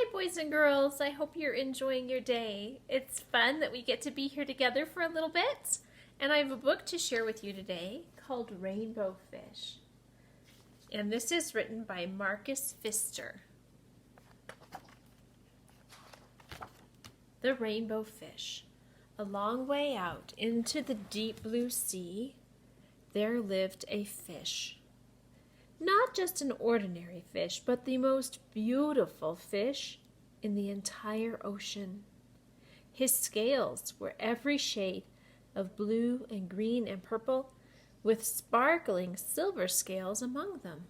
Hi, boys and girls. I hope you're enjoying your day. It's fun that we get to be here together for a little bit. And I have a book to share with you today called Rainbow Fish. And this is written by Marcus Pfister. The Rainbow Fish. A long way out into the deep blue sea, there lived a fish. Not just an ordinary fish, but the most beautiful fish in the entire ocean. His scales were every shade of blue and green and purple, with sparkling silver scales among them.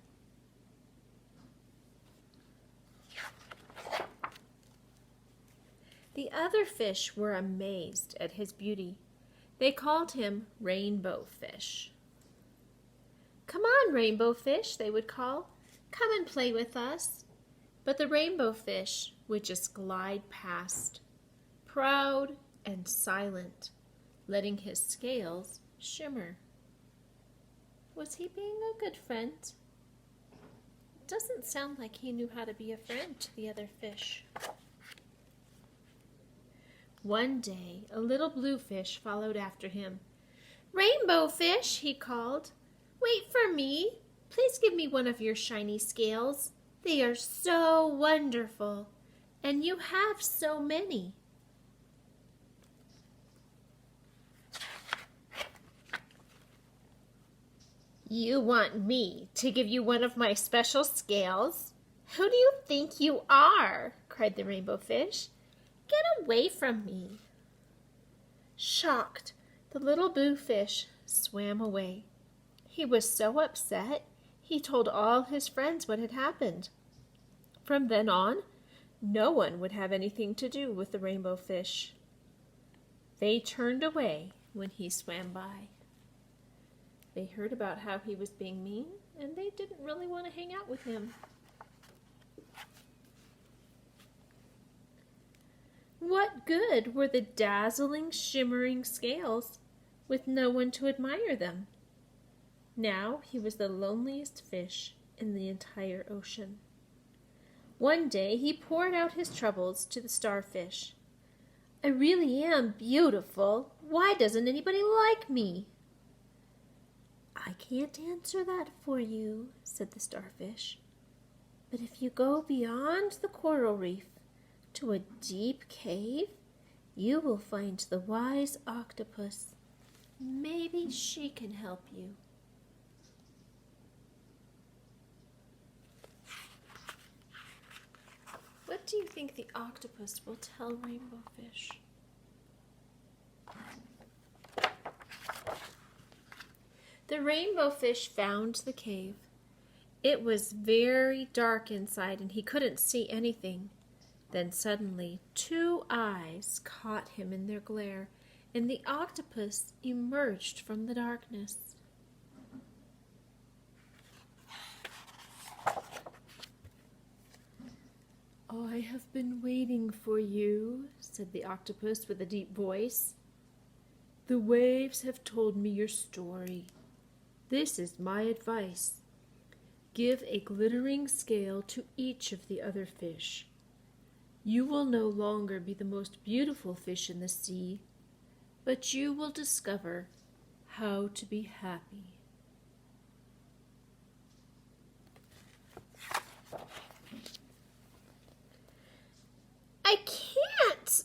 The other fish were amazed at his beauty. They called him Rainbow Fish. "Come on, Rainbow Fish," they would call. "Come and play with us." But the Rainbow Fish would just glide past, proud and silent, letting his scales shimmer. Was he being a good friend? It doesn't sound like he knew how to be a friend to the other fish. One day, a little blue fish followed after him. "Rainbow Fish," he called. "Wait for me. Please give me one of your shiny scales. They are so wonderful, and you have so many." "You want me to give you one of my special scales? Who do you think you are?" cried the Rainbow Fish. "Get away from me." Shocked, the little blue fish swam away. He was so upset, he told all his friends what had happened. From then on, no one would have anything to do with the Rainbow Fish. They turned away when he swam by. They heard about how he was being mean, and they didn't really want to hang out with him. What good were the dazzling, shimmering scales with no one to admire them? Now he was the loneliest fish in the entire ocean. One day he poured out his troubles to the starfish. "I really am beautiful. Why doesn't anybody like me?" "I can't answer that for you," said the starfish. "But if you go beyond the coral reef to a deep cave, you will find the wise octopus. Maybe she can help you." What do you think the octopus will tell Rainbow Fish? The Rainbow Fish found the cave. It was very dark inside and he couldn't see anything. Then suddenly 2 eyes caught him in their glare, and the octopus emerged from the darkness. "I have been waiting for you," said the octopus with a deep voice. "The waves have told me your story. This is my advice. Give a glittering scale to each of the other fish. You will no longer be the most beautiful fish in the sea, but you will discover how to be happy." "I can't,"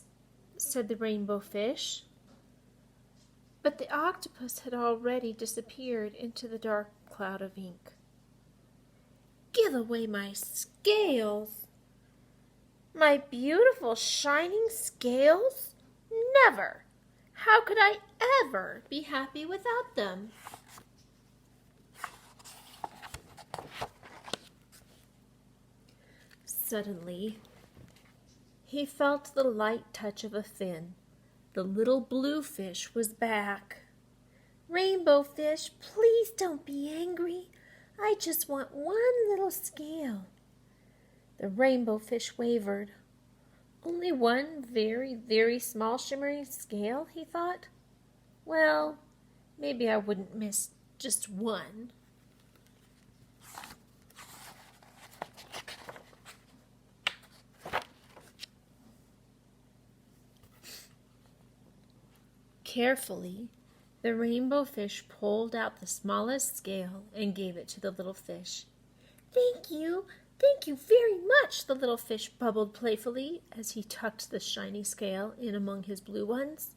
said the Rainbow Fish. But the octopus had already disappeared into the dark cloud of ink. "Give away my scales! My beautiful shining scales? Never! How could I ever be happy without them?" Suddenly, he felt the light touch of a fin. The little blue fish was back. "Rainbow Fish, please don't be angry. I just want one little scale." The Rainbow Fish wavered. "Only one very, very small shimmering scale," he thought. "Well, maybe I wouldn't miss just one." Carefully, the rainbow fish pulled out the smallest scale and gave it to the little fish. Thank you very much, the little fish bubbled playfully as he tucked the shiny scale in among his blue ones.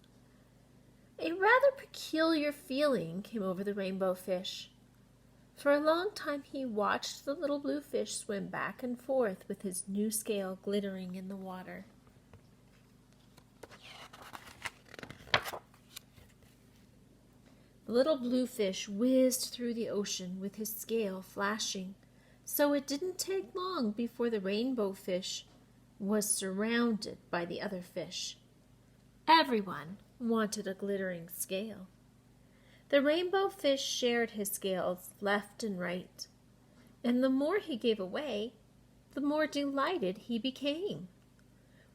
A rather peculiar feeling came over the rainbow fish. For a long time he watched the little blue fish swim back and forth with his new scale glittering in the water. The little blue fish whizzed through the ocean with his scale flashing, so it didn't take long before the rainbow fish was surrounded by the other fish. Everyone wanted a glittering scale. The rainbow fish shared his scales left and right, and the more he gave away, the more delighted he became.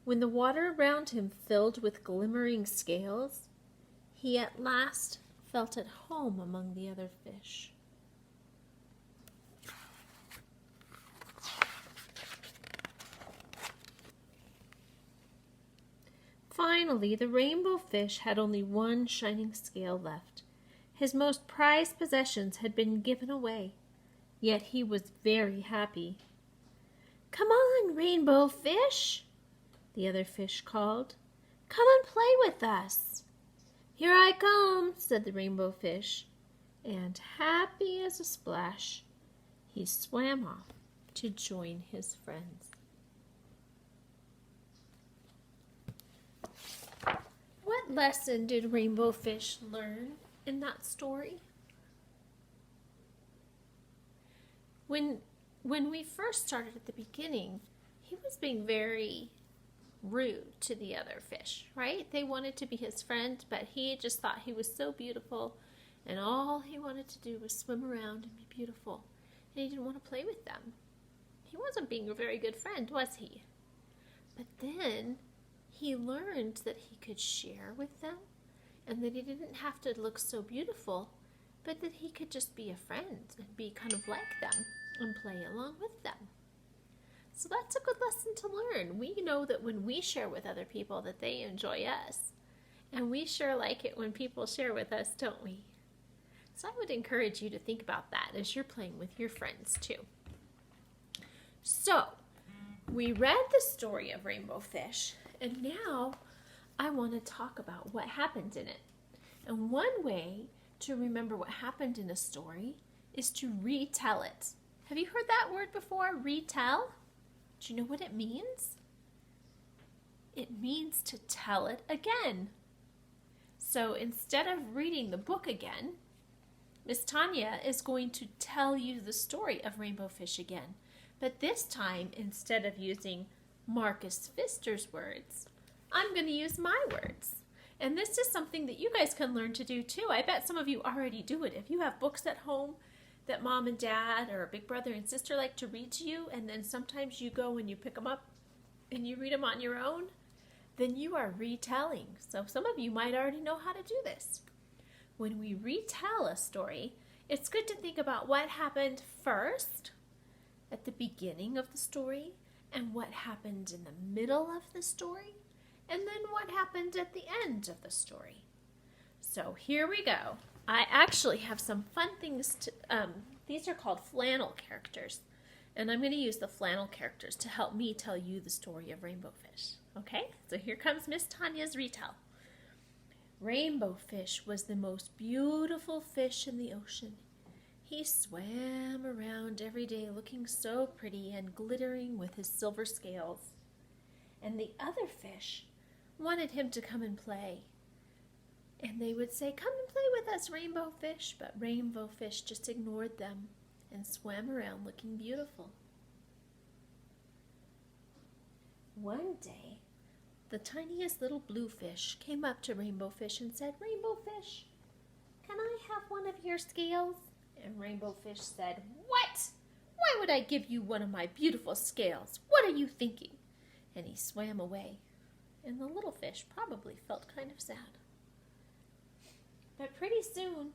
When the water around him filled with glimmering scales, he at last felt at home among the other fish. Finally, the rainbow fish had only one shining scale left. His most prized possessions had been given away, yet he was very happy. "Come on, rainbow fish," the other fish called. "Come and play with us." "Here I come," said the rainbow fish, and happy as a splash, he swam off to join his friends. What lesson did Rainbow Fish learn in that story? When we first started at the beginning, he was being very rude to the other fish, right? They wanted to be his friend, but he just thought he was so beautiful, and all he wanted to do was swim around and be beautiful, and he didn't want to play with them. He wasn't being a very good friend, was he? But then he learned that he could share with them, and that he didn't have to look so beautiful, but that he could just be a friend and be kind of like them and play along with them. So that's a good lesson to learn. We know that when we share with other people that they enjoy us, and we sure like it when people share with us, don't we? So I would encourage you to think about that as you're playing with your friends too. So we read the story of Rainbow Fish, and now I want to talk about what happened in it. And one way to remember what happened in a story is to retell it. Have you heard that word before, retell? Do you know what it means? It means to tell it again. So instead of reading the book again, Miss Tania is going to tell you the story of Rainbow Fish again. But this time, instead of using Marcus Pfister's words, I'm going to use my words. And this is something that you guys can learn to do too. I bet some of you already do it. If you have books at home that mom and dad or a big brother and sister like to read to you, and then sometimes you go and you pick them up and you read them on your own, then you are retelling. So some of you might already know how to do this. When we retell a story, it's good to think about what happened first at the beginning of the story, and what happened in the middle of the story, and then what happened at the end of the story. So here we go. I actually have some fun things to, these are called flannel characters, and I'm going to use the flannel characters to help me tell you the story of Rainbow Fish. Okay, so here comes Miss Tania's retell. Rainbow Fish was the most beautiful fish in the ocean. He swam around every day looking so pretty and glittering with his silver scales. And the other fish wanted him to come and play. And they would say, "Come and play with us, Rainbow Fish." But Rainbow Fish just ignored them and swam around looking beautiful. One day, the tiniest little blue fish came up to Rainbow Fish and said, "Rainbow Fish, can I have one of your scales?" And Rainbow Fish said, "What? Why would I give you one of my beautiful scales? What are you thinking?" And he swam away. And the little fish probably felt kind of sad. But pretty soon,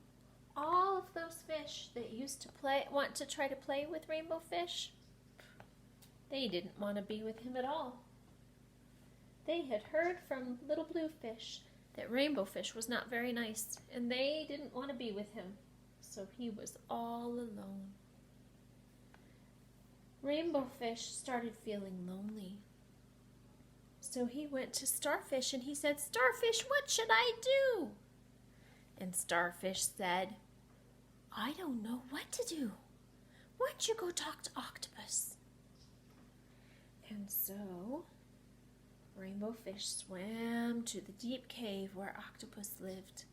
all of those fish that used to want to try to play with Rainbow Fish, they didn't want to be with him at all. They had heard from little blue fish that Rainbow Fish was not very nice, and they didn't want to be with him, so he was all alone. Rainbow Fish started feeling lonely. So he went to Starfish and he said, "Starfish, what should I do?" And Starfish said, "I don't know what to do. Why don't you go talk to Octopus?" And so Rainbow Fish swam to the deep cave where Octopus lived.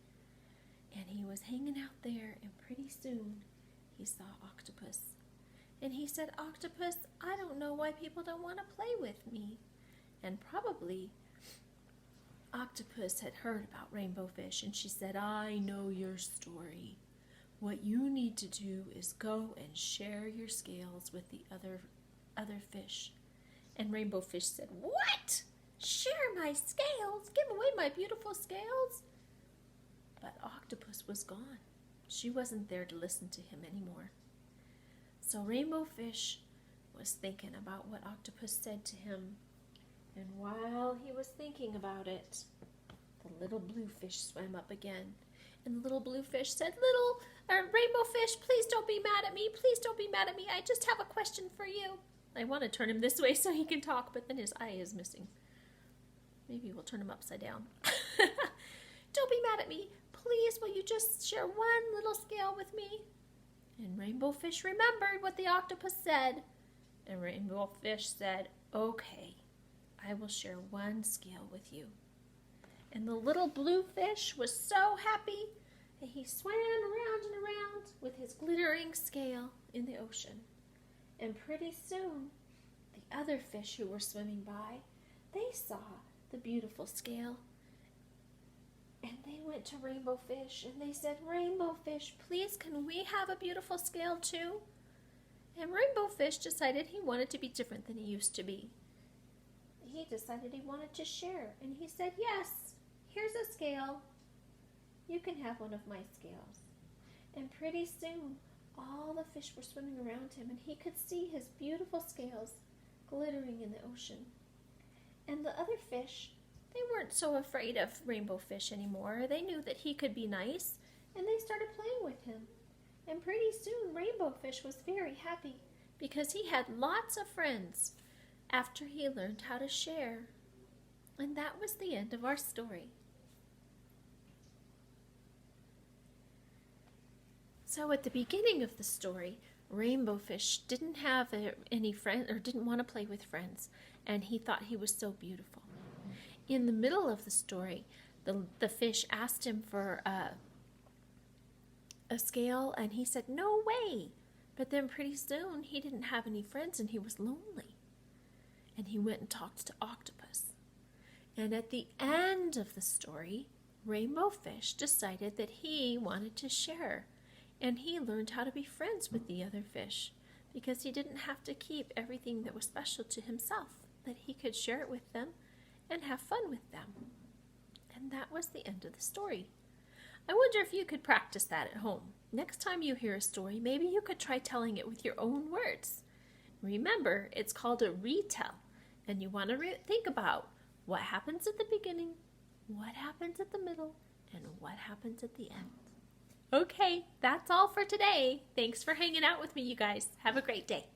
And he was hanging out there, and pretty soon he saw Octopus. And he said, "Octopus, I don't know why people don't want to play with me." And probably Octopus had heard about Rainbow Fish, and she said, "I know your story. What you need to do is go and share your scales with the other fish." And Rainbow Fish said, "What? Share my scales? Give away my beautiful scales?" But Octopus was gone. She wasn't there to listen to him anymore. So Rainbow Fish was thinking about what Octopus said to him. And while he was thinking about it, the little blue fish swam up again. And the little blue fish said, Rainbow Fish, please don't be mad at me. Please don't be mad at me. I just have a question for you." I want to turn him this way so he can talk, but then his eye is missing. Maybe we'll turn him upside down. "Don't be mad at me. Please, will you just share one little scale with me?" And Rainbow Fish remembered what the octopus said. And Rainbow Fish said, "Okay, I will share one scale with you." And the little blue fish was so happy that he swam around and around with his glittering scale in the ocean. And pretty soon, the other fish who were swimming by, they saw the beautiful scale. And they went to Rainbow Fish and they said, "Rainbow Fish, please can we have a beautiful scale too?" And Rainbow Fish decided he wanted to be different than he used to be. He decided he wanted to share, and he said, "Yes, here's a scale. You can have one of my scales." And pretty soon, all the fish were swimming around him, and he could see his beautiful scales glittering in the ocean. And the other fish, they weren't so afraid of Rainbow Fish anymore. They knew that he could be nice, and they started playing with him. And pretty soon, Rainbow Fish was very happy because he had lots of friends after he learned how to share. And that was the end of our story. So at the beginning of the story, Rainbow Fish didn't have any friends, or didn't want to play with friends, and he thought he was so beautiful. In the middle of the story, the fish asked him for a scale, and he said, "No way." But then pretty soon he didn't have any friends and he was lonely. And he went and talked to Octopus. And at the end of the story, Rainbow Fish decided that he wanted to share. And he learned how to be friends with the other fish because he didn't have to keep everything that was special to himself, that he could share it with them and have fun with them. And that was the end of the story. I wonder if you could practice that at home. Next time you hear a story, maybe you could try telling it with your own words. Remember, it's called a retell, and you want to think about what happens at the beginning, what happens at the middle, and what happens at the end. Okay, that's all for today. Thanks for hanging out with me, you guys. Have a great day.